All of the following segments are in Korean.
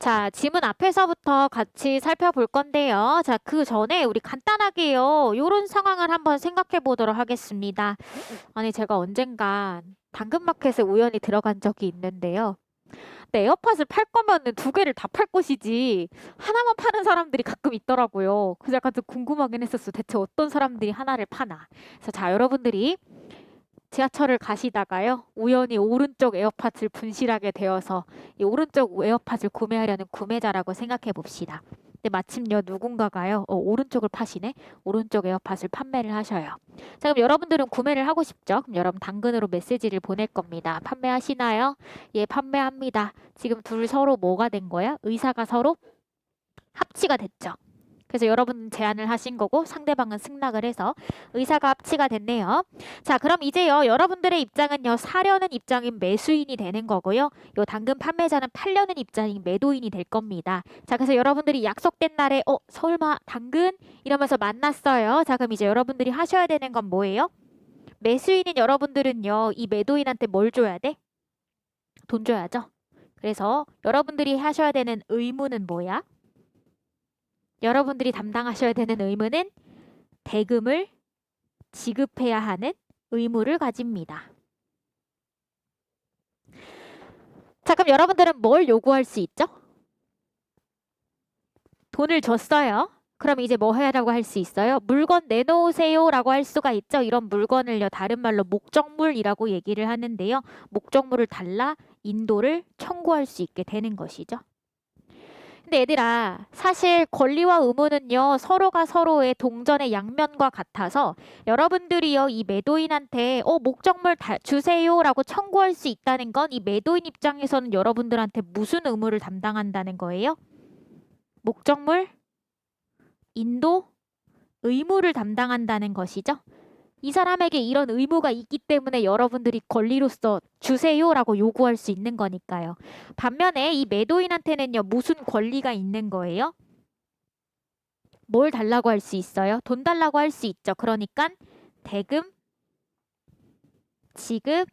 자, 지문 앞에서부터 같이 살펴볼 건데요. 자, 그 전에 우리 간단하게요. 요런 상황을 한번 생각해 보도록 하겠습니다. 아니, 제가 언젠가 당근마켓에 우연히 들어간 적이 있는데요. 근데 에어팟을 팔 거면은 두 개를 다 팔 것이지 하나만 파는 사람들이 가끔 있더라고요. 그래서 약간 좀 궁금하긴 했었어. 대체 어떤 사람들이 하나를 파나. 그래서 자, 여러분들이 지하철을 가시다가요. 우연히 오른쪽 에어팟을 분실하게 되어서 이 오른쪽 에어팟을 구매하려는 구매자라고 생각해 봅시다. 근데 마침요 누군가가요. 오른쪽을 파시네. 오른쪽 에어팟을 판매를 하셔요. 자, 그럼 여러분들은 구매를 하고 싶죠? 그럼 여러분 당근으로 메시지를 보낼 겁니다. 판매하시나요? 예, 판매합니다. 지금 둘 서로 뭐가 된 거야? 의사가 서로 합치가 됐죠. 그래서 여러분 제안을 하신 거고 상대방은 승낙을 해서 의사가 합치가 됐네요. 자, 그럼 이제요. 여러분들의 입장은요. 사려는 입장인 매수인이 되는 거고요. 요 당근 판매자는 팔려는 입장인 매도인이 될 겁니다. 자, 그래서 여러분들이 약속된 날에 설마 당근? 이러면서 만났어요. 자, 그럼 이제 여러분들이 하셔야 되는 건 뭐예요? 매수인인 여러분들은요. 이 매도인한테 뭘 줘야 돼? 돈 줘야죠. 그래서 여러분들이 하셔야 되는 의무는 뭐야? 여러분들이 담당하셔야 되는 의무는 대금을 지급해야 하는 의무를 가집니다. 자, 그럼 여러분들은 뭘 요구할 수 있죠? 돈을 줬어요. 그럼 이제 뭐 해라고 할 수 있어요? 물건 내놓으세요 라고 할 수가 있죠. 이런 물건을요. 다른 말로 목적물이라고 얘기를 하는데요. 목적물을 달라 인도를 청구할 수 있게 되는 것이죠. 근데 얘들아, 사실 권리와 의무는요, 서로가 서로의 동전의 양면과 같아서 여러분들이요, 이 매도인한테 목적물 주세요라고 청구할 수 있다는 건 이 매도인 입장에서는 여러분들한테 무슨 의무를 담당한다는 거예요? 목적물, 인도, 의무를 담당한다는 것이죠. 이 사람에게 이런 의무가 있기 때문에 여러분들이 권리로서 주세요라고 요구할 수 있는 거니까요. 반면에 이 매도인한테는요, 무슨 권리가 있는 거예요? 뭘 달라고 할 수 있어요? 돈 달라고 할 수 있죠. 그러니까 대금, 지급,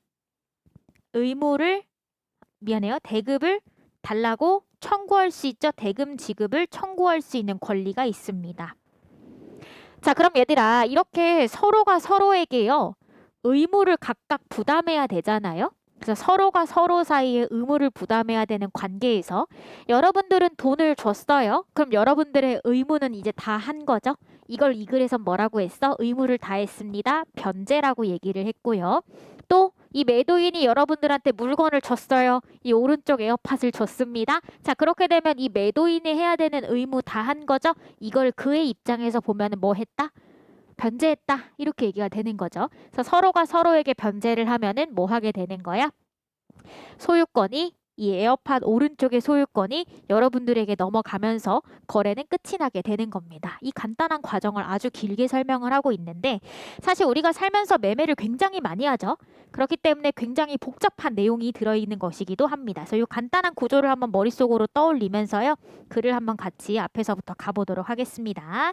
대급을 달라고 청구할 수 있죠. 대금, 지급을 청구할 수 있는 권리가 있습니다. 자, 그럼 얘들아, 이렇게 서로가 서로에게요, 의무를 각각 부담해야 되잖아요. 그래서 서로가 서로 사이에 의무를 부담해야 되는 관계에서 여러분들은 돈을 줬어요. 그럼 여러분들의 의무는 이제 다 한 거죠. 이걸 이 글에서 뭐라고 했어? 의무를 다했습니다. 변제라고 얘기를 했고요. 또 이 매도인이 여러분들한테 물건을 줬어요. 이 오른쪽 에어팟을 줬습니다. 자, 그렇게 되면 이 매도인이 해야 되는 의무 다 한 거죠. 이걸 그의 입장에서 보면 뭐 했다? 변제했다. 이렇게 얘기가 되는 거죠. 그래서 서로가 서로에게 변제를 하면은 뭐 하게 되는 거야? 소유권이 이 에어팟 오른쪽의 소유권이 여러분들에게 넘어가면서 거래는 끝이 나게 되는 겁니다. 이 간단한 과정을 아주 길게 설명을 하고 있는데 사실 우리가 살면서 매매를 굉장히 많이 하죠. 그렇기 때문에 굉장히 복잡한 내용이 들어있는 것이기도 합니다. 그래서 이 간단한 구조를 한번 머릿속으로 떠올리면서요. 글을 한번 같이 앞에서부터 가보도록 하겠습니다.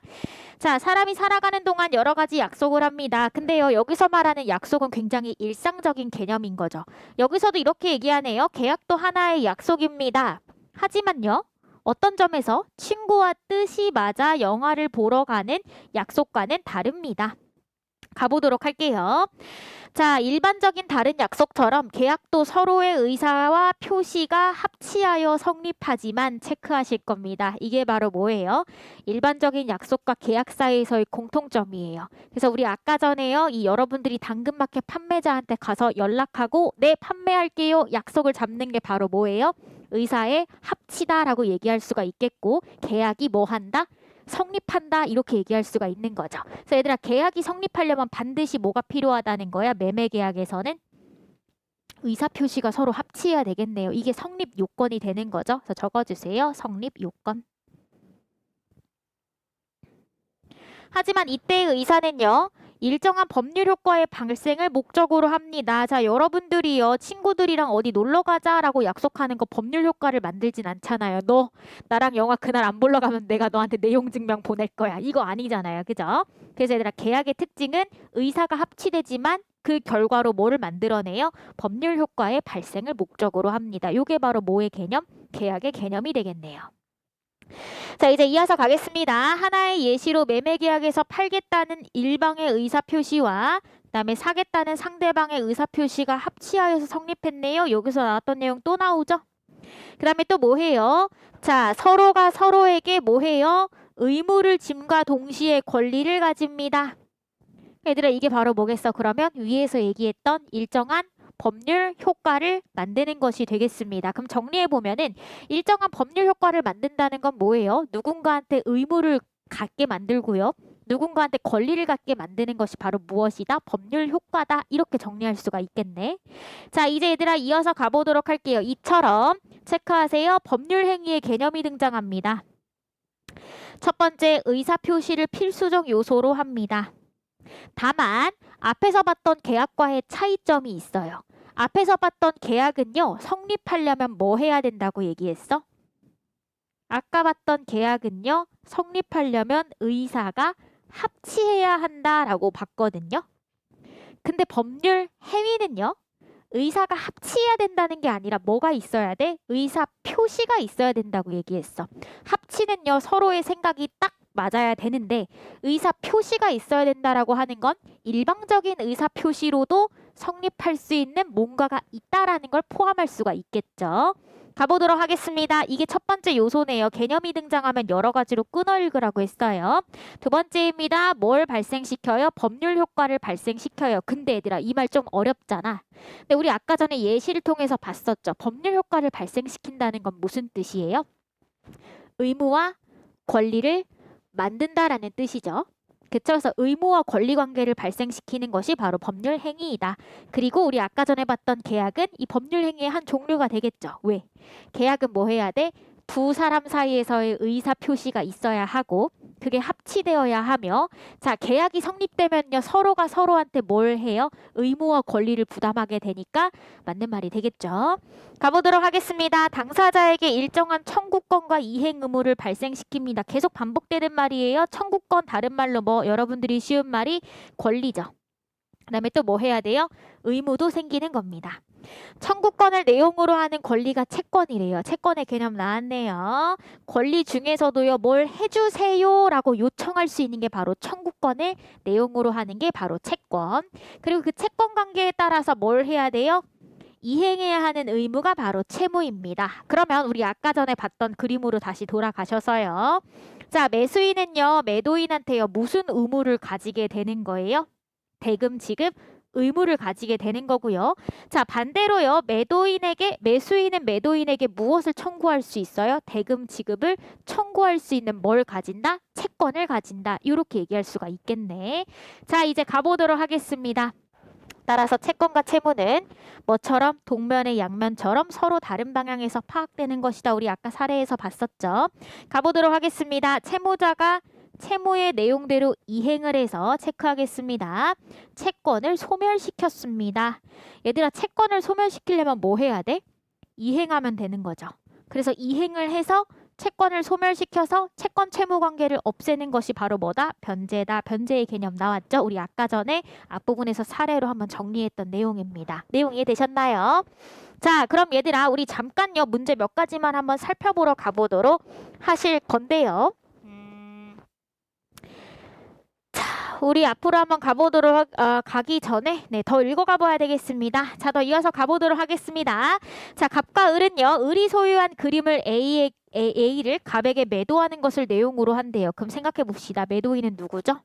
자, 사람이 살아가는 동안 여러 가지 약속을 합니다. 근데요, 여기서 말하는 약속은 굉장히 일상적인 개념인 거죠. 여기서도 이렇게 얘기하네요. 계약도 하나의 약속입니다. 하지만요, 어떤 점에서 친구와 뜻이 맞아 영화를 보러 가는 약속과는 다릅니다. 가보도록 할게요. 자, 일반적인 다른 약속처럼 계약도 서로의 의사와 표시가 합치하여 성립하지만 체크하실 겁니다. 이게 바로 뭐예요? 일반적인 약속과 계약 사이에서의 공통점이에요. 그래서 우리 아까 전에요. 이 여러분들이 당근마켓 판매자한테 가서 연락하고 네, 판매할게요. 약속을 잡는 게 바로 뭐예요? 의사의 합치다라고 얘기할 수가 있겠고 계약이 뭐 한다? 성립한다 이렇게 얘기할 수가 있는 거죠. 그래서 얘들아 계약이 성립하려면 반드시 뭐가 필요하다는 거야? 매매 계약에서는 의사표시가 서로 합치해야 되겠네요. 이게 성립 요건이 되는 거죠. 그래서 적어주세요. 성립 요건. 하지만 이때의 의사는요. 일정한 법률 효과의 발생을 목적으로 합니다. 자, 여러분들이요. 친구들이랑 어디 놀러 가자라고 약속하는 거 법률 효과를 만들진 않잖아요. 너 나랑 영화 그날 안 보러 가면 내가 너한테 내용 증명 보낼 거야. 이거 아니잖아요. 그죠? 그래서 얘들아 계약의 특징은 의사가 합치되지만 그 결과로 뭐를 만들어내요? 법률 효과의 발생을 목적으로 합니다. 이게 바로 뭐의 개념? 계약의 개념이 되겠네요. 자, 이제 이어서 가겠습니다. 하나의 예시로 매매계약에서 팔겠다는 일방의 의사표시와 그다음에 사겠다는 상대방의 의사표시가 합치하여서 성립했네요. 여기서 나왔던 내용 또 나오죠? 그 다음에 또 뭐 해요? 자, 서로가 서로에게 뭐 해요? 의무를 짐과 동시에 권리를 가집니다. 얘들아, 이게 바로 뭐겠어? 그러면 위에서 얘기했던 일정한 법률 효과를 만드는 것이 되겠습니다. 그럼 정리해보면은 일정한 법률 효과를 만든다는 건 뭐예요? 누군가한테 의무를 갖게 만들고요. 누군가한테 권리를 갖게 만드는 것이 바로 무엇이다? 법률 효과다. 이렇게 정리할 수가 있겠네. 자, 이제 얘들아 이어서 가보도록 할게요. 이처럼 체크하세요. 법률 행위의 개념이 등장합니다. 첫 번째, 의사표시를 필수적 요소로 합니다. 다만 앞에서 봤던 계약과의 차이점이 있어요. 앞에서 봤던 계약은요, 성립하려면 뭐 해야 된다고 얘기했어? 아까 봤던 계약은요, 성립하려면 의사가 합치해야 한다라고 봤거든요. 근데 법률 행위는요, 의사가 합치해야 된다는 게 아니라 뭐가 있어야 돼? 의사 표시가 있어야 된다고 얘기했어. 합치는요, 서로의 생각이 딱 맞아야 되는데 의사 표시가 있어야 된다라고 하는 건 일방적인 의사 표시로도 성립할 수 있는 뭔가가 있다라는 걸 포함할 수가 있겠죠. 가보도록 하겠습니다. 이게 첫 번째 요소네요. 개념이 등장하면 여러 가지로 끊어 읽으라고 했어요. 두 번째입니다. 뭘 발생시켜요? 법률 효과를 발생시켜요. 근데 얘들아, 이 말 좀 어렵잖아. 근데 우리 아까 전에 예시를 통해서 봤었죠. 법률 효과를 발생시킨다는 건 무슨 뜻이에요? 의무와 권리를 만든다라는 뜻이죠. 그쵸? 그래서 의무와 권리 관계를 발생시키는 것이 바로 법률 행위이다. 그리고 우리 아까 전에 봤던 계약은 이 법률 행위의 한 종류가 되겠죠. 왜? 계약은 뭐 해야 돼? 두 사람 사이에서의 의사 표시가 있어야 하고 그게 합치되어야 하며, 자, 계약이 성립되면요, 서로가 서로한테 뭘 해요? 의무와 권리를 부담하게 되니까 맞는 말이 되겠죠. 가보도록 하겠습니다. 당사자에게 일정한 청구권과 이행 의무를 발생시킵니다. 계속 반복되는 말이에요. 청구권, 다른 말로 뭐 여러분들이 쉬운 말이 권리죠. 그 다음에 또 뭐 해야 돼요? 의무도 생기는 겁니다. 청구권을 내용으로 하는 권리가 채권이래요. 채권의 개념 나왔네요. 권리 중에서도요, 뭘 해주세요 라고 요청할 수 있는 게 바로 청구권을 내용으로 하는 게 바로 채권. 그리고 그 채권 관계에 따라서 뭘 해야 돼요? 이행해야 하는 의무가 바로 채무입니다. 그러면 우리 아까 전에 봤던 그림으로 다시 돌아가셔서요. 자, 매수인은요, 매도인한테요, 무슨 의무를 가지게 되는 거예요? 대금 지급 의무를 가지게 되는 거고요. 자, 반대로요. 매수인은 매도인에게 무엇을 청구할 수 있어요? 대금 지급을 청구할 수 있는 뭘 가진다? 채권을 가진다. 이렇게 얘기할 수가 있겠네. 자, 이제 가보도록 하겠습니다. 따라서 채권과 채무는 뭐처럼? 동면의 양면처럼 서로 다른 방향에서 파악되는 것이다. 우리 아까 사례에서 봤었죠. 가보도록 하겠습니다. 채무자가 채무의 내용대로 이행을 해서 체크하겠습니다. 채권을 소멸시켰습니다. 얘들아, 채권을 소멸시키려면 뭐 해야 돼? 이행하면 되는 거죠. 그래서 이행을 해서 채권을 소멸시켜서 채권 채무 관계를 없애는 것이 바로 뭐다? 변제다. 변제의 개념 나왔죠? 우리 아까 전에 앞부분에서 사례로 한번 정리했던 내용입니다. 내용 이해되셨나요? 자, 그럼 얘들아, 우리 잠깐요, 문제 몇 가지만 한번 살펴보러 가보도록 하실 건데요. 우리 앞으로 한번 가기 전에 더 읽어가 봐야 되겠습니다. 자, 더 이어서 가보도록 하겠습니다. 자, 갑과 을은요, 을이 소유한 그림을 A를 갑에게 매도하는 것을 내용으로 한대요. 그럼 생각해 봅시다. 매도인은 누구죠?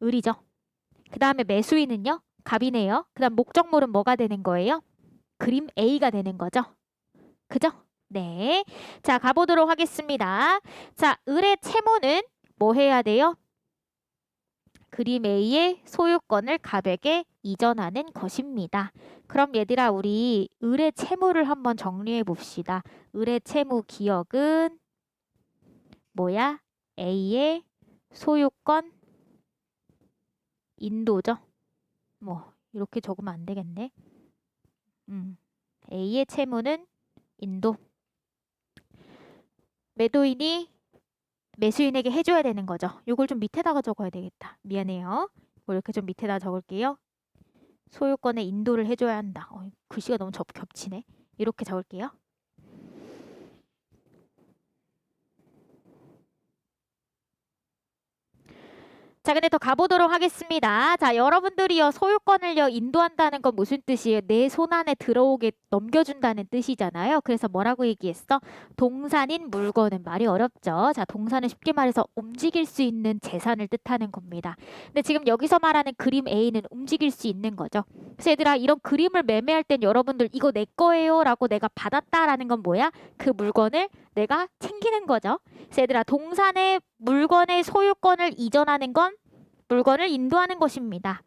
을이죠. 그 다음에 매수인은요, 갑이네요. 그 다음 목적물은 뭐가 되는 거예요? 그림 A가 되는 거죠. 그죠? 네. 자, 가보도록 하겠습니다. 자, 을의 채무는 뭐 해야 돼요? 그림 A의 소유권을 갑에게 이전하는 것입니다. 그럼 얘들아, 우리 을의 채무를 한번 정리해 봅시다. 을의 채무 기억은 뭐야? A의 소유권 인도죠. 뭐 이렇게 적으면 안 되겠네. A의 채무는 인도. 매도인이 매수인에게 해줘야 되는 거죠. 이걸 좀 밑에다가 적어야 되겠다. 미안해요. 이렇게 좀 밑에다 적을게요. 소유권의 인도를 해줘야 한다. 글씨가 너무 겹치네. 이렇게 적을게요. 자, 근데 더 가보도록 하겠습니다. 자, 여러분들이요, 소유권을요, 인도한다는 건 무슨 뜻이에요? 내 손 안에 들어오게 넘겨준다는 뜻이잖아요. 그래서 뭐라고 얘기했어? 동산인 물건은 말이 어렵죠. 자, 동산은 쉽게 말해서 움직일 수 있는 재산을 뜻하는 겁니다. 근데 지금 여기서 말하는 그림 A는 움직일 수 있는 거죠. 그래서 얘들아, 이런 그림을 매매할 땐 여러분들 이거 내 거예요 라고 내가 받았다라는 건 뭐야? 그 물건을 내가 챙기는 거죠. 그래서 얘들아, 동산의 물건의 소유권을 이전하는 건 물건을 인도하는 것입니다.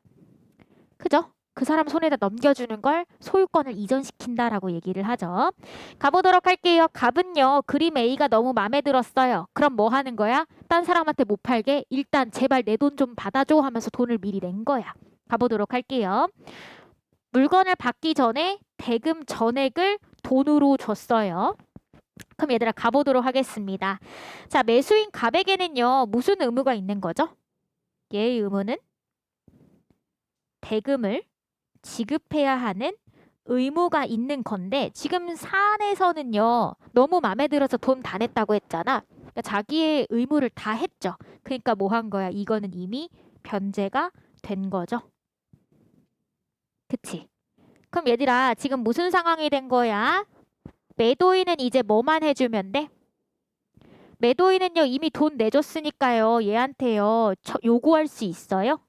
그죠? 그 사람 손에다 넘겨주는 걸 소유권을 이전시킨다라고 얘기를 하죠. 가보도록 할게요. 갑은요, 그림 A가 너무 마음에 들었어요. 그럼 뭐 하는 거야? 딴 사람한테 못 팔게 일단 제발 내 돈 좀 받아줘 하면서 돈을 미리 낸 거야. 가보도록 할게요. 물건을 받기 전에 대금 전액을 돈으로 줬어요. 그럼 얘들아 가보도록 하겠습니다. 자, 매수인 갑에게는요, 무슨 의무가 있는 거죠? 얘의 의무는 대금을 지급해야 하는 의무가 있는 건데, 지금 사안에서는요, 너무 마음에 들어서 돈 다 냈다고 했잖아. 그러니까 자기의 의무를 다 했죠. 그러니까 뭐 한 거야? 이거는 이미 변제가 된 거죠. 그치? 그럼 얘들아 지금 무슨 상황이 된 거야? 매도인은 이제 뭐만 해주면 돼? 매도인은요, 이미 돈 내줬으니까요, 얘한테요 요구할 수 있어요?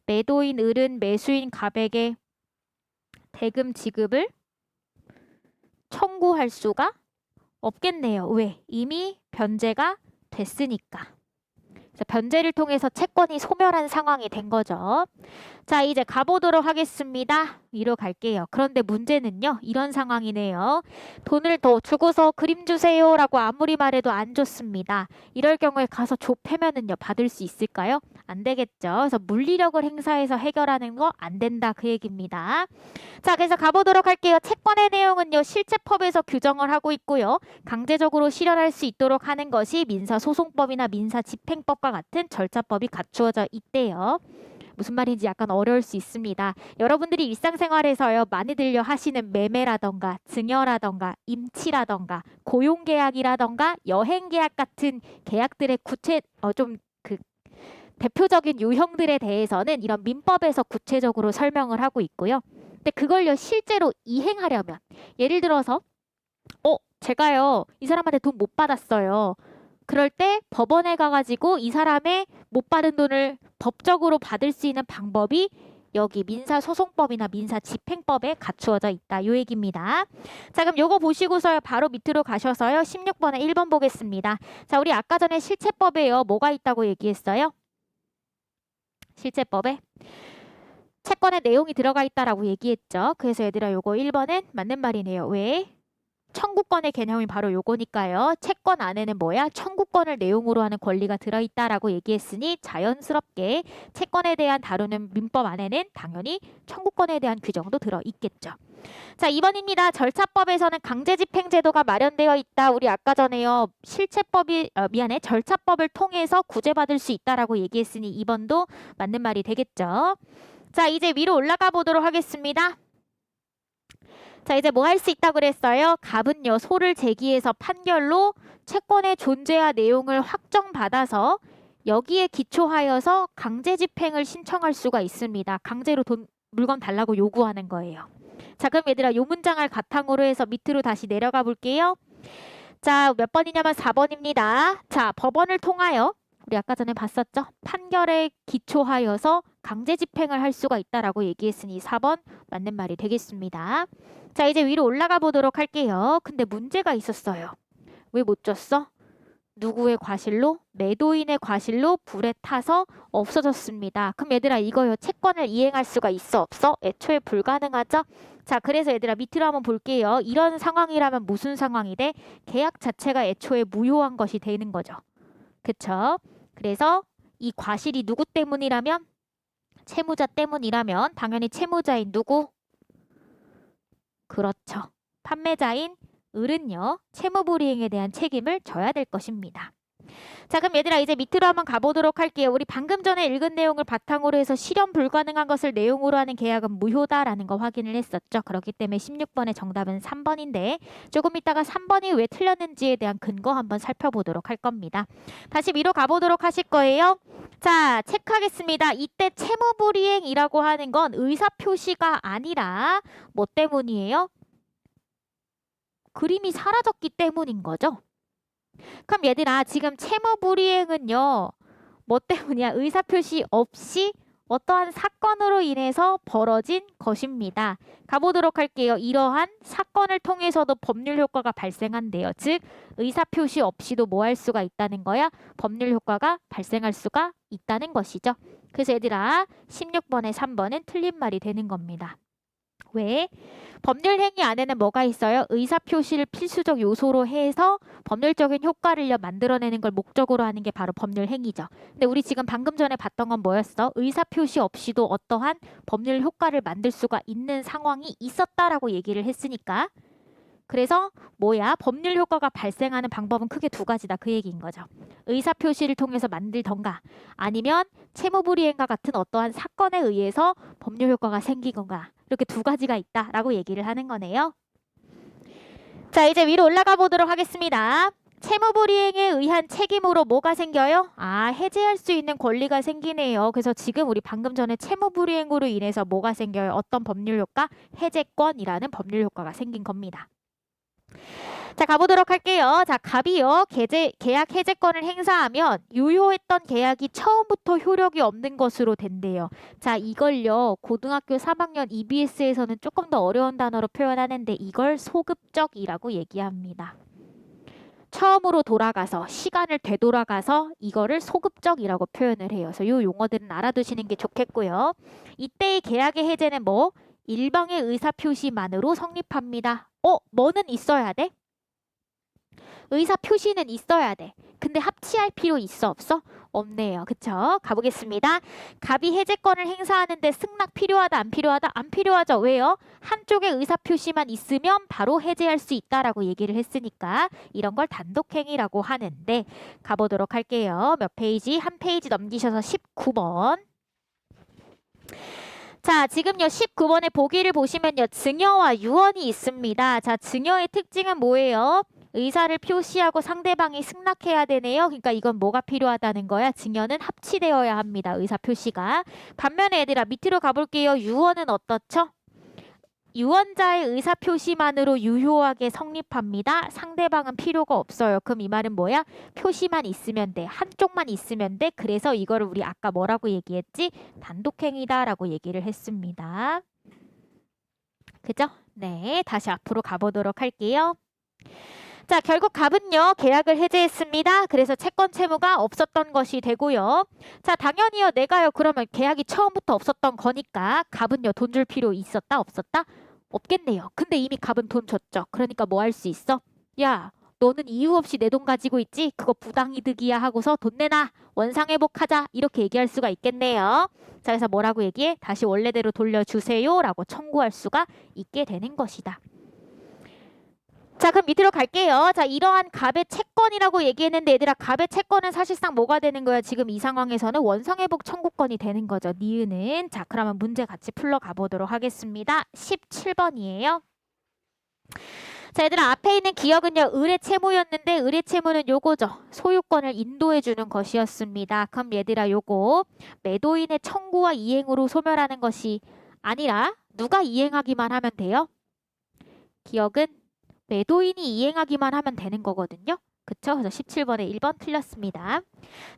매도인 을은 매수인 갑에게 대금 지급을 청구할 수가 없겠네요. 왜? 이미 변제가 됐으니까. 그래서 변제를 통해서 채권이 소멸한 상황이 된 거죠. 자, 이제 가보도록 하겠습니다. 위로 갈게요. 그런데 문제는요, 이런 상황이네요. 돈을 더 주고서 그림 주세요 라고 아무리 말해도 안 줬습니다. 이럴 경우에 가서 줘 패면은요, 받을 수 있을까요? 안 되겠죠. 그래서 물리력을 행사해서 해결하는 거 안 된다, 그 얘기입니다. 자, 그래서 가보도록 할게요. 채권의 내용은요, 실체법에서 규정을 하고 있고요. 강제적으로 실현할 수 있도록 하는 것이 민사소송법이나 민사집행법과 같은 절차법이 갖추어져 있대요. 무슨 말인지 약간 어려울 수 있습니다. 여러분들이 일상생활에서요, 많이들요 하시는 매매라던가 증여라던가 임치라던가 고용계약이라던가 여행계약 같은 계약들의 대표적인 유형들에 대해서는 이런 민법에서 구체적으로 설명을 하고 있고요. 근데 그걸요, 실제로 이행하려면, 예를 들어서 제가요 이 사람한테 돈 못 받았어요. 그럴 때 법원에 가가지고 이 사람의 못 받은 돈을 법적으로 받을 수 있는 방법이 여기 민사소송법이나 민사집행법에 갖추어져 있다, 요 얘기입니다. 자, 그럼 요거 보시고서요, 바로 밑으로 가셔서요, 16번에 1번 보겠습니다. 자, 우리 아까 전에 실체법에요, 뭐가 있다고 얘기했어요? 실체법에 채권의 내용이 들어가 있다라고 얘기했죠. 그래서 얘들아 요거 1번은 맞는 말이네요. 왜? 청구권의 개념이 바로 요거니까요. 채권 안에는 뭐야? 청구권을 내용으로 하는 권리가 들어있다라고 얘기했으니 자연스럽게 채권에 대한 다루는 민법 안에는 당연히 청구권에 대한 규정도 들어있겠죠. 자, 2번입니다. 절차법에서는 강제집행제도가 마련되어 있다. 우리 아까 전에요, 절차법을 통해서 구제받을 수 있다라고 얘기했으니 2번도 맞는 말이 되겠죠. 자, 이제 위로 올라가 보도록 하겠습니다. 자, 이제 뭐 할 수 있다고 그랬어요? 갑은요, 소를 제기해서 판결로 채권의 존재와 내용을 확정받아서 여기에 기초하여서 강제집행을 신청할 수가 있습니다. 강제로 물건 달라고 요구하는 거예요. 자, 그럼 얘들아 요 문장을 바탕으로 해서 밑으로 다시 내려가 볼게요. 자, 몇 번이냐면 4번입니다. 자, 법원을 통하여 우리 아까 전에 봤었죠? 판결에 기초하여서 강제 집행을 할 수가 있다라고 얘기했으니 4번 맞는 말이 되겠습니다. 자, 이제 위로 올라가 보도록 할게요. 근데 문제가 있었어요. 왜 못 줬어? 누구의 과실로? 매도인의 과실로 불에 타서 없어졌습니다. 그럼 얘들아 이거요, 채권을 이행할 수가 있어 없어? 애초에 불가능하죠? 자, 그래서 얘들아 밑으로 한번 볼게요. 이런 상황이라면 무슨 상황이 돼? 계약 자체가 애초에 무효한 것이 되는 거죠. 그쵸? 그래서 이 과실이 누구 때문이라면? 채무자 때문이라면 당연히 채무자인 누구? 그렇죠. 판매자인 을은요, 채무불이행에 대한 책임을 져야 될 것입니다. 자, 그럼 얘들아 이제 밑으로 한번 가보도록 할게요. 우리 방금 전에 읽은 내용을 바탕으로 해서 실현 불가능한 것을 내용으로 하는 계약은 무효다라는 거 확인을 했었죠. 그렇기 때문에 16번의 정답은 3번인데 조금 이따가 3번이 왜 틀렸는지에 대한 근거 한번 살펴보도록 할 겁니다. 다시 위로 가보도록 하실 거예요. 자, 체크하겠습니다. 이때 채무불이행이라고 하는 건 의사표시가 아니라 뭐 때문이에요? 그림이 사라졌기 때문인 거죠. 그럼 얘들아, 지금 채무불이행은요, 뭐 때문이야? 의사표시 없이 어떠한 사건으로 인해서 벌어진 것입니다. 가보도록 할게요. 이러한 사건을 통해서도 법률 효과가 발생한대요. 즉, 의사표시 없이도 뭐 할 수가 있다는 거야? 법률 효과가 발생할 수가 있다는 것이죠. 그래서 얘들아, 16번에 3번은 틀린 말이 되는 겁니다. 왜? 법률 행위 안에는 뭐가 있어요? 의사표시를 필수적 요소로 해서 법률적인 효과를 만들어내는 걸 목적으로 하는 게 바로 법률 행위죠. 근데 우리 지금 방금 전에 봤던 건 뭐였어? 의사표시 없이도 어떠한 법률 효과를 만들 수가 있는 상황이 있었다라고 얘기를 했으니까. 그래서 뭐야? 법률 효과가 발생하는 방법은 크게 두 가지다. 그 얘기인 거죠. 의사표시를 통해서 만들던가 아니면 채무불이행과 같은 어떠한 사건에 의해서 법률 효과가 생기건가. 이렇게 두 가지가 있다라고 얘기를 하는 거네요. 자, 이제 위로 올라가 보도록 하겠습니다. 채무불이행에 의한 책임으로 뭐가 생겨요? 해제할 수 있는 권리가 생기네요. 그래서 지금 우리 방금 전에 채무불이행으로 인해서 뭐가 생겨요? 어떤 법률 효과? 해제권이라는 법률 효과가 생긴 겁니다. 자, 가보도록 할게요. 자, 갑이요. 계약 해제권을 행사하면 유효했던 계약이 처음부터 효력이 없는 것으로 된대요. 자, 이걸요. 고등학교 3학년 EBS에서는 조금 더 어려운 단어로 표현하는데 이걸 소급적이라고 얘기합니다. 처음으로 돌아가서 시간을 되돌아가서 이거를 소급적이라고 표현을 해요. 그래서 이 용어들은 알아두시는 게 좋겠고요. 이때의 계약의 해제는 뭐? 일방의 의사표시만으로 성립합니다. 뭐는 있어야 돼? 의사표시는 있어야 돼. 근데 합치할 필요 있어 없어? 없네요. 그쵸? 가보겠습니다. 갑이 해제권을 행사하는데 승낙 필요하다 안 필요하다? 안 필요하죠. 왜요? 한쪽의 의사표시만 있으면 바로 해제할 수 있다라고 얘기를 했으니까 이런 걸 단독행위라고 하는데 가보도록 할게요. 몇 페이지? 한 페이지 넘기셔서 19번. 자, 지금요 19번의 보기를 보시면요 증여와 유언이 있습니다. 자, 증여의 특징은 뭐예요? 의사를 표시하고 상대방이 승낙해야 되네요. 그러니까 이건 뭐가 필요하다는 거야? 증여는 합치되어야 합니다. 의사 표시가. 반면에 얘들아 밑으로 가볼게요. 유언은 어떻죠? 유언자의 의사 표시만으로 유효하게 성립합니다. 상대방은 필요가 없어요. 그럼 이 말은 뭐야? 표시만 있으면 돼. 한쪽만 있으면 돼. 그래서 이거를 우리 아까 뭐라고 얘기했지? 단독행위다라고 얘기를 했습니다. 그죠? 네, 다시 앞으로 가보도록 할게요. 자, 결국 갑은요 계약을 해제했습니다. 그래서 채권 채무가 없었던 것이 되고요. 자, 당연히요 내가요 그러면 계약이 처음부터 없었던 거니까 갑은요 돈 줄 필요 있었다 없었다? 없겠네요. 근데 이미 갑은 돈 줬죠. 그러니까 뭐 할 수 있어? 야, 너는 이유 없이 내 돈 가지고 있지? 그거 부당이득이야 하고서 돈 내놔. 원상회복하자. 이렇게 얘기할 수가 있겠네요. 자, 그래서 뭐라고 얘기해? 다시 원래대로 돌려주세요 라고 청구할 수가 있게 되는 것이다. 자, 그럼 밑으로 갈게요. 자, 이러한 갑의 채권이라고 얘기했는데 얘들아 갑의 채권은 사실상 뭐가 되는 거야? 지금 이 상황에서는 원상회복 청구권이 되는 거죠. 니은은. 자, 그러면 문제 같이 풀러 가보도록 하겠습니다. 17번이에요. 자, 얘들아 앞에 있는 기억은요. 의뢰 채무였는데 의뢰 채무는 요거죠. 소유권을 인도해 주는 것이었습니다. 그럼 얘들아 요거 매도인의 청구와 이행으로 소멸하는 것이 아니라 누가 이행하기만 하면 돼요? 기억은 매도인이 이행하기만 하면 되는 거거든요. 그쵸? 그래서 17번에 1번 틀렸습니다.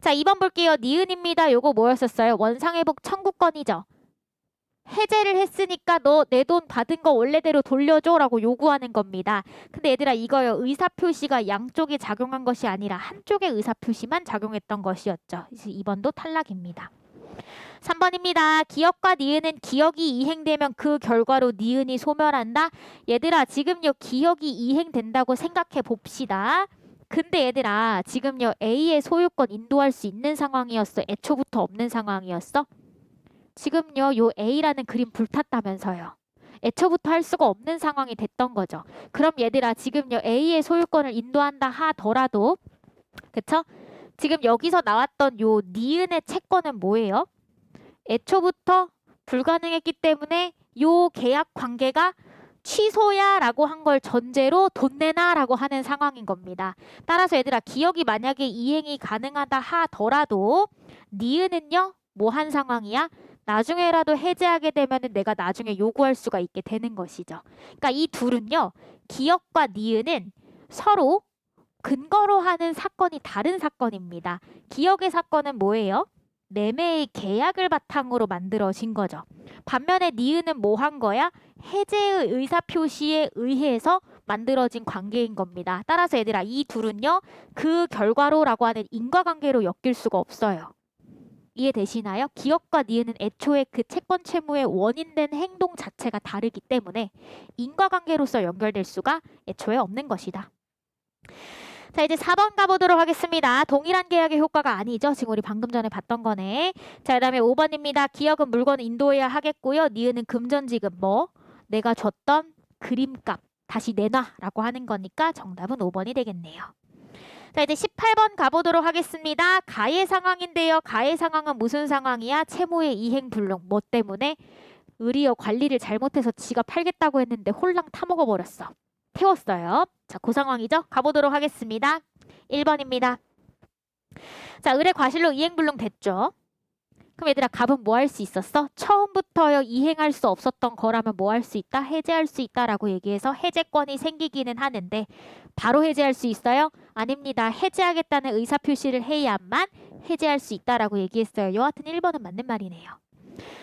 자, 2번 볼게요. 니은입니다. 요거 뭐였었어요? 원상회복 청구권이죠. 해제를 했으니까 너 내 돈 받은 거 원래대로 돌려줘 라고 요구하는 겁니다. 근데 얘들아 이거요. 의사표시가 양쪽에 작용한 것이 아니라 한쪽의 의사표시만 작용했던 것이었죠. 2번도 탈락입니다. 3번입니다. 기억과 니은은 기억이 이행되면 그 결과로 니은이 소멸한다. 얘들아 지금요 기억이 이행된다고 생각해 봅시다. 근데 얘들아 지금요 A의 소유권 인도할 수 있는 상황이었어? 애초부터 없는 상황이었어? 지금요 요 A라는 그림 불탔다면서요. 애초부터 할 수가 없는 상황이 됐던 거죠. 그럼 얘들아 지금요 A의 소유권을 인도한다 하더라도 그쵸? 지금 여기서 나왔던 요 니은의 채권은 뭐예요? 애초부터 불가능했기 때문에 요 계약 관계가 취소야 라고 한 걸 전제로 돈 내놔 라고 하는 상황인 겁니다. 따라서 얘들아 기억이 만약에 이행이 가능하다 하더라도 니은은요 뭐 한 상황이야? 나중에라도 해제하게 되면은 내가 나중에 요구할 수가 있게 되는 것이죠. 그러니까 이 둘은요 기억과 니은은 서로 근거로 하는 사건이 다른 사건입니다. 기억의 사건은 뭐예요? 매매의 계약을 바탕으로 만들어진 거죠. 반면에 니은은 뭐 한 거야? 해제의 의사표시에 의해서 만들어진 관계인 겁니다. 따라서 얘들아 이 둘은요 그 결과로라고 하는 인과관계로 엮일 수가 없어요. 이해되시나요? 기억과 니은은 애초에 그 채권 채무의 원인된 행동 자체가 다르기 때문에 인과관계로서 연결될 수가 애초에 없는 것이다. 자 이제 4번 가보도록 하겠습니다. 동일한 계약의 효과가 아니죠. 지금 우리 방금 전에 봤던 거네. 자 그 다음에 5번입니다. 기억은 물건을 인도해야 하겠고요. 니은은 금전지급 뭐? 내가 줬던 그림값 다시 내놔 라고 하는 거니까 정답은 5번이 되겠네요. 자 이제 18번 가보도록 하겠습니다. 가해 상황인데요. 가해 상황은 무슨 상황이야? 채무의 이행불능. 뭐 때문에? 의리어 관리를 잘못해서 지가 팔겠다고 했는데 홀랑 타먹어버렸어. 태웠어요. 자, 그 상황이죠. 가보도록 하겠습니다. 1번입니다. 자, 의뢰 과실로 이행불능 됐죠. 그럼 얘들아 갑은 뭐 할 수 있었어? 처음부터 이행할 수 없었던 거라면 뭐 할 수 있다? 해제할 수 있다라고 얘기해서 해제권이 생기기는 하는데 바로 해제할 수 있어요? 아닙니다. 해제하겠다는 의사표시를 해야만 해제할 수 있다라고 얘기했어요. 여하튼 1번은 맞는 말이네요.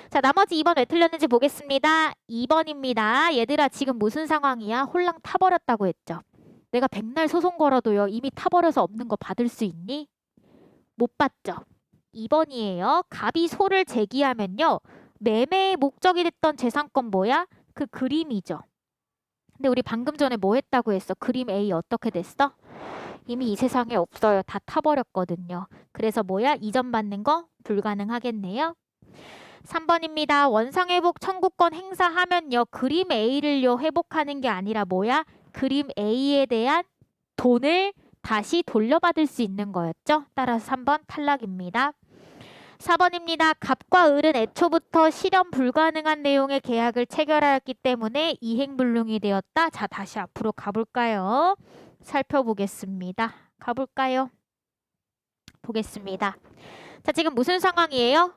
자 나머지 2번 왜 틀렸는지 보겠습니다. 2번입니다. 얘들아 지금 무슨 상황이야? 홀랑 타버렸다고 했죠. 내가 백날 소송 걸어도요. 이미 타버려서 없는 거 받을 수 있니? 못 받죠. 2번이에요. 갑이 소를 제기하면요. 매매의 목적이 됐던 재산권 뭐야? 그 그림이죠. 근데 우리 방금 전에 뭐 했다고 했어? 그림 A 어떻게 됐어? 이미 이 세상에 없어요. 다 타버렸거든요. 그래서 뭐야? 이전받는 거 불가능하겠네요. 3번입니다. 원상회복 청구권 행사하면요. 그림 A를요. 회복하는 게 아니라 뭐야? 그림 A에 대한 돈을 다시 돌려받을 수 있는 거였죠. 따라서 3번 탈락입니다. 4번입니다. 갑과 을은 애초부터 실현 불가능한 내용의 계약을 체결하였기 때문에 이행불능이 되었다. 자, 다시 앞으로 가볼까요? 살펴보겠습니다. 가볼까요? 보겠습니다. 자, 지금 무슨 상황이에요?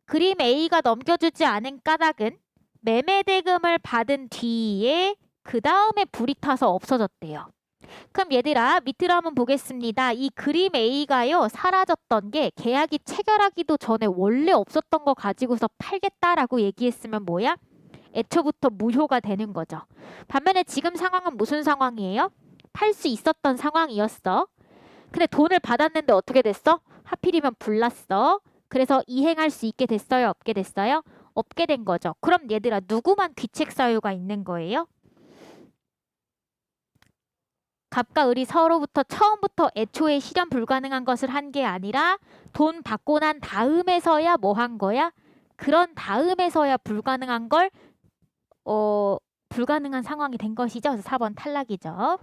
그림 A가 넘겨주지 않은 까닭은 매매 대금을 받은 뒤에 그 다음에 불이 타서 없어졌대요. 그럼 얘들아 밑으로 한번 보겠습니다. 이 그림 A가요 사라졌던 게 계약이 체결하기도 전에 원래 없었던 거 가지고서 팔겠다라고 얘기했으면 뭐야? 애초부터 무효가 되는 거죠. 반면에 지금 상황은 무슨 상황이에요? 팔 수 있었던 상황이었어. 근데 돈을 받았는데 어떻게 됐어? 하필이면 불났어. 그래서 이행할 수 있게 됐어요? 없게 됐어요? 없게 된 거죠. 그럼 얘들아 누구만 귀책 사유가 있는 거예요? 갑과 을이 서로부터 처음부터 애초에 실현 불가능한 것을 한 게 아니라 돈 받고 난 다음에서야 뭐 한 거야? 그런 다음에서야 불가능한 걸 불가능한 상황이 된 것이죠. 그래서 4번 탈락이죠.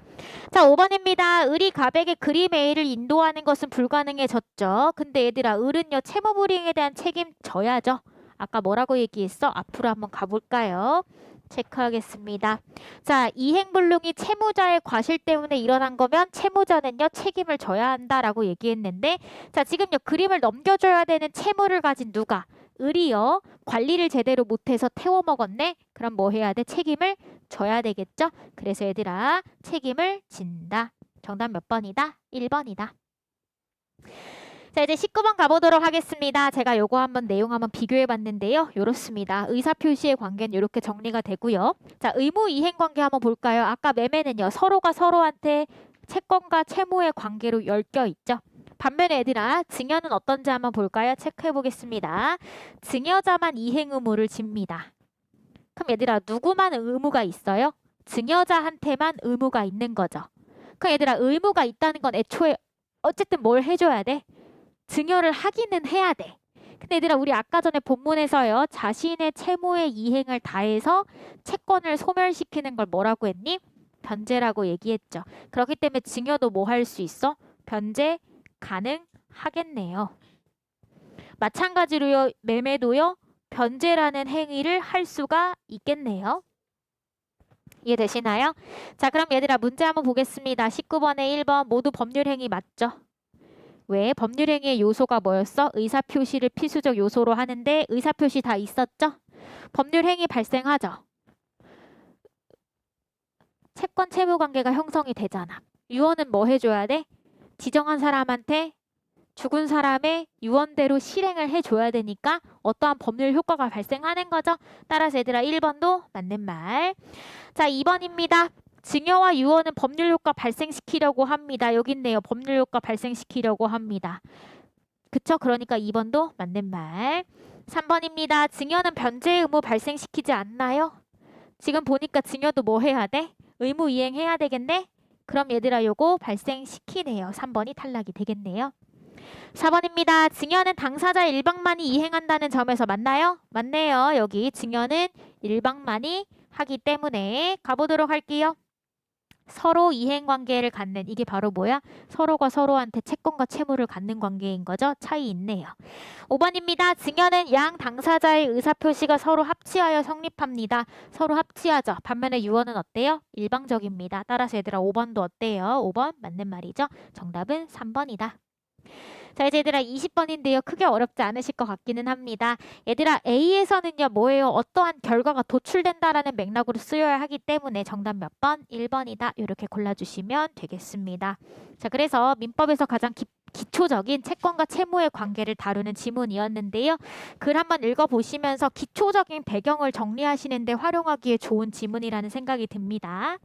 자 5번입니다. 을이 갑에게 그림 A를 인도하는 것은 불가능해졌죠. 근데 얘들아 을은요 채무불이행에 대한 책임 져야죠. 아까 뭐라고 얘기했어? 앞으로 한번 가볼까요? 체크하겠습니다. 자, 이행불능이 채무자의 과실 때문에 일어난 거면 채무자는요 책임을 져야 한다라고 얘기했는데 자 지금요 그림을 넘겨줘야 되는 채무를 가진 누가? 을이요 관리를 제대로 못해서 태워 먹었네. 그럼 뭐 해야 돼? 책임을 져야 되겠죠? 그래서 얘들아 책임을 진다. 정답 몇 번이다? 1번이다. 자 이제 19번 가보도록 하겠습니다. 제가 요거 한번 내용 한번 비교해 봤는데요. 요렇습니다. 의사표시의 관계는 이렇게 정리가 되고요. 자 의무 이행 관계 한번 볼까요? 아까 매매는요. 서로가 서로한테 채권과 채무의 관계로 엮여 있죠. 반면에 얘들아 증여는 어떤지 한번 볼까요? 체크해 보겠습니다. 증여자만 이행 의무를 집니다. 그럼 얘들아 누구만 의무가 있어요? 증여자한테만 의무가 있는 거죠. 그럼 얘들아 의무가 있다는 건 애초에 어쨌든 뭘 해줘야 돼? 증여를 하기는 해야 돼. 근데 얘들아 우리 아까 전에 본문에서요. 자신의 채무의 이행을 다해서 채권을 소멸시키는 걸 뭐라고 했니? 변제라고 얘기했죠. 그렇기 때문에 증여도 뭐 할 수 있어? 변제 가능하겠네요. 마찬가지로요. 매매도요. 변제라는 행위를 할 수가 있겠네요. 이해되시나요? 자, 그럼 얘들아 문제 한번 보겠습니다. 19번에 1번 모두 법률행위 맞죠? 왜? 법률행위의 요소가 뭐였어? 의사표시를 필수적 요소로 하는데 의사표시 다 있었죠? 법률행위 발생하죠? 채권 채무 관계가 형성이 되잖아. 유언은 뭐 해줘야 돼? 지정한 사람한테 죽은 사람의 유언대로 실행을 해줘야 되니까 어떠한 법률 효과가 발생하는 거죠. 따라서 얘들아 1번도 맞는 말. 자, 2번입니다. 증여와 유언은 법률 효과 발생시키려고 합니다. 여기 있네요. 법률 효과 발생시키려고 합니다. 그쵸? 그러니까 2번도 맞는 말. 3번입니다. 증여는 변제의 의무 발생시키지 않나요? 지금 보니까 증여도 뭐 해야 돼? 의무 이행해야 되겠네? 그럼 얘들아 요거 발생시키네요. 3번이 탈락이 되겠네요. 4번입니다. 증여는 당사자 일방만이 이행한다는 점에서 맞나요? 맞네요. 여기 증여는 일방만이 하기 때문에 가보도록 할게요. 서로 이행관계를 갖는 이게 바로 뭐야? 서로가 서로한테 채권과 채무를 갖는 관계인 거죠. 차이 있네요. 5번입니다. 증여는 양 당사자의 의사표시가 서로 합치하여 성립합니다. 서로 합치하죠. 반면에 유언은 어때요? 일방적입니다. 따라서 얘들아 5번도 어때요? 5번 맞는 말이죠. 정답은 3번이다. 자, 이제 얘들아 20번인데요. 크게 어렵지 않으실 것 같기는 합니다. 얘들아 A에서는요. 뭐예요? 어떠한 결과가 도출된다라는 맥락으로 쓰여야 하기 때문에 정답 몇 번? 1번이다. 이렇게 골라주시면 되겠습니다. 자, 그래서 민법에서 가장 기초적인 채권과 채무의 관계를 다루는 지문이었는데요. 글 한번 읽어보시면서 기초적인 배경을 정리하시는 데 활용하기에 좋은 지문이라는 생각이 듭니다.